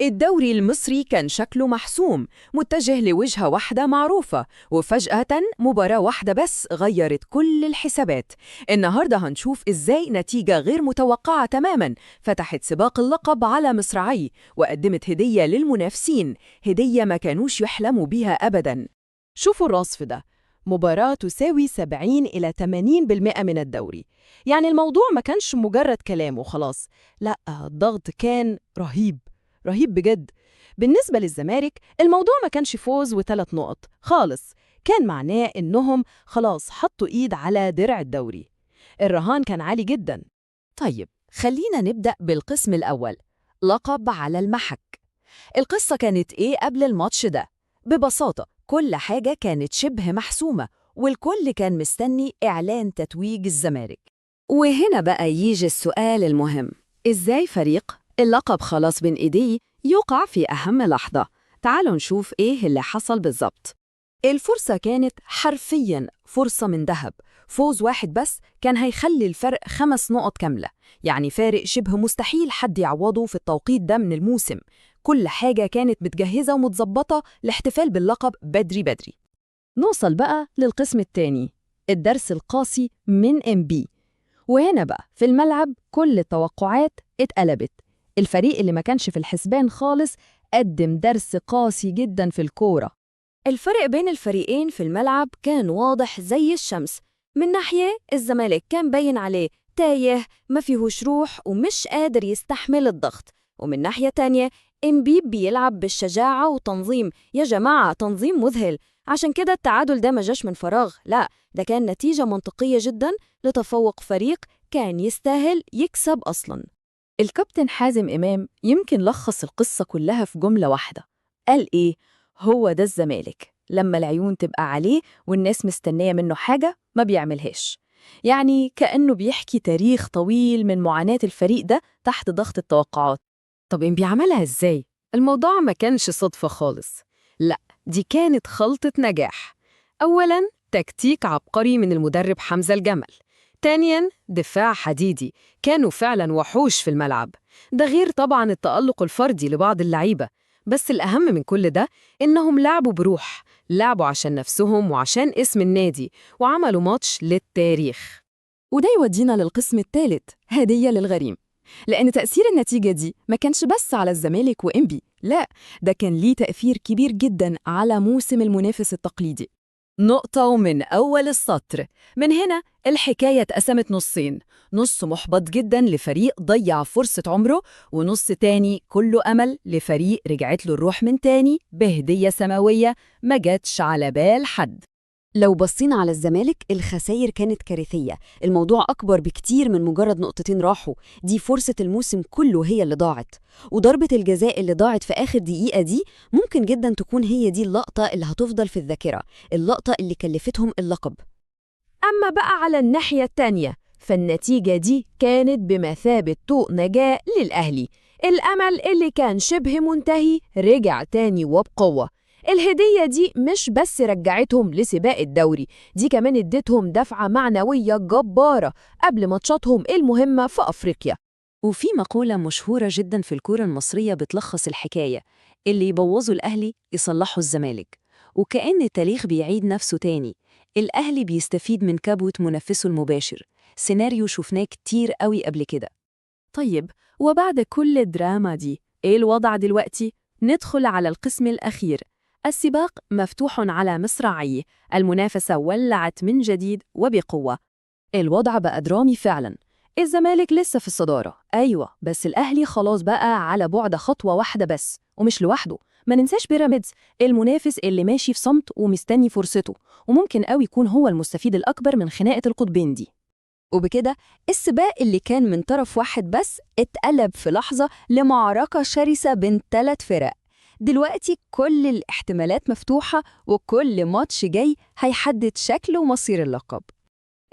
الدوري المصري كان شكله محسوم، متجه لوجهة واحدة معروفة، وفجأة مباراة واحدة بس غيرت كل الحسابات. النهاردة هنشوف إزاي نتيجة غير متوقعة تماماً فتحت سباق اللقب على مصراعي، وقدمت هدية للمنافسين، هدية ما كانوش يحلموا بيها أبداً. شوفوا الرصف ده، مباراة تساوي 70 إلى 80% من الدوري. يعني الموضوع ما كانش مجرد كلام وخلاص، لا، الضغط كان رهيب، رهيب بجد. بالنسبة للزمالك الموضوع ما كانش فوز و3 نقط خالص، كان معناه إنهم خلاص حطوا إيد على درع الدوري. الرهان كان عالي جدا. طيب خلينا نبدأ بالقسم الأول، لقب على المحك. القصة كانت إيه قبل الماتش ده؟ ببساطة كل حاجة كانت شبه محسومة، والكل كان مستني إعلان تتويج الزمالك. وهنا بقى يجي السؤال المهم، إزاي فريق اللقب خلاص بين إيديه يقع في أهم لحظة؟ تعالوا نشوف إيه اللي حصل بالظبط. الفرصة كانت حرفياً فرصة من ذهب، فوز واحد بس كان هيخلي الفرق 5 نقط كاملة، يعني فارق شبه مستحيل حد يعوضه في التوقيت ده من الموسم. كل حاجة كانت متجهزة ومتظبطة لاحتفال باللقب بدري بدري. نوصل بقى للقسم الثاني، الدرس القاسي من MB. وهنا بقى في الملعب كل التوقعات اتقلبت. الفريق اللي ما كانش في الحسبان خالص قدم درس قاسي جدا في الكورة. الفرق بين الفريقين في الملعب كان واضح زي الشمس. من ناحية الزمالك كان باين عليه تايه، ما فيهوش روح ومش قادر يستحمل الضغط، ومن ناحية تانية إنبي بيلعب بالشجاعة وتنظيم، يا جماعة تنظيم مذهل. عشان كده التعادل ده ما جاش من فراغ، لا، ده كان نتيجة منطقية جدا لتفوق فريق كان يستاهل يكسب أصلاً. الكابتن حازم إمام يمكن لخص القصة كلها في جملة واحدة، قال إيه؟ هو ده الزمالك لما العيون تبقى عليه والناس مستنية منه حاجة ما بيعملهاش. يعني كأنه بيحكي تاريخ طويل من معاناة الفريق ده تحت ضغط التوقعات. طب إن بيعملها إزاي؟ الموضوع ما كانش صدفة خالص، لا، دي كانت خلطة نجاح. أولاً تكتيك عبقري من المدرب حمزة الجمل، تانياً دفاع حديدي، كانوا فعلاً وحوش في الملعب. ده غير طبعاً التألق الفردي لبعض اللعيبة، بس الأهم من كل ده إنهم لعبوا بروح، لعبوا عشان نفسهم وعشان اسم النادي، وعملوا ماتش للتاريخ. وده يودينا للقسم الثالث، هدية للغريم. لأن تأثير النتيجة دي ما كانش بس على الزمالك وإنبي، لا، ده كان ليه تأثير كبير جدا على موسم المنافس التقليدي. نقطة ومن أول السطر. من هنا الحكاية اتقسمت نصين، نص محبط جدا لفريق ضيع فرصة عمره، ونص تاني كله أمل لفريق رجعت له الروح من تاني بهدية سماوية ما جاتش على بال حد. لو بصينا على الزمالك الخسائر كانت كارثية، الموضوع أكبر بكتير من مجرد نقطتين راحوا، دي فرصة الموسم كله هي اللي ضاعت. وضربة الجزاء اللي ضاعت في آخر دقيقة دي ممكن جدا تكون هي دي اللقطة اللي هتفضل في الذاكرة، اللقطة اللي كلفتهم اللقب. أما بقى على الناحية التانية فالنتيجة دي كانت بمثابة طوق نجاة للأهلي. الأمل اللي كان شبه منتهي رجع تاني وبقوة. الهدية دي مش بس رجعتهم لسباق الدوري، دي كمان ادتهم دفعة معنوية جبارة قبل ماتشاتهم المهمة في أفريقيا. وفي مقولة مشهورة جدا في الكورة المصرية بتلخص الحكاية، اللي يبوظوا الأهلي يصلحوا الزمالك. وكأن التاريخ بيعيد نفسه تاني، الأهلي بيستفيد من كبوة منافسه المباشر، سيناريو شفناه كتير قوي قبل كده. طيب، وبعد كل الدراما دي إيه الوضع دلوقتي؟ ندخل على القسم الأخير، السباق مفتوح على مصراعي، المنافسة ولعت من جديد وبقوة. الوضع بقى درامي فعلا. الزمالك لسه في الصدارة، أيوة، بس الأهلي خلاص بقى على بعد خطوة واحدة بس، ومش لوحده. ما ننساش بيراميدز، المنافس اللي ماشي في صمت ومستني فرصته، وممكن قوي يكون هو المستفيد الأكبر من خناقة القطبين دي. وبكده السباق اللي كان من طرف واحد بس اتقلب في لحظة لمعركة شرسة بين 3 فرق. دلوقتي كل الاحتمالات مفتوحة، وكل ماتش جاي هيحدد شكل ومصير اللقب.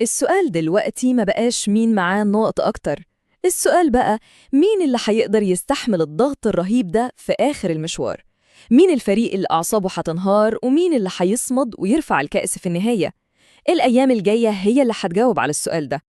السؤال دلوقتي ما بقاش مين معاه نقط أكتر، السؤال بقى مين اللي هيقدر يستحمل الضغط الرهيب ده في آخر المشوار؟ مين الفريق اللي أعصابه هتنهار، ومين اللي هيصمد ويرفع الكأس في النهاية؟ الأيام الجاية هي اللي هتجاوب على السؤال ده.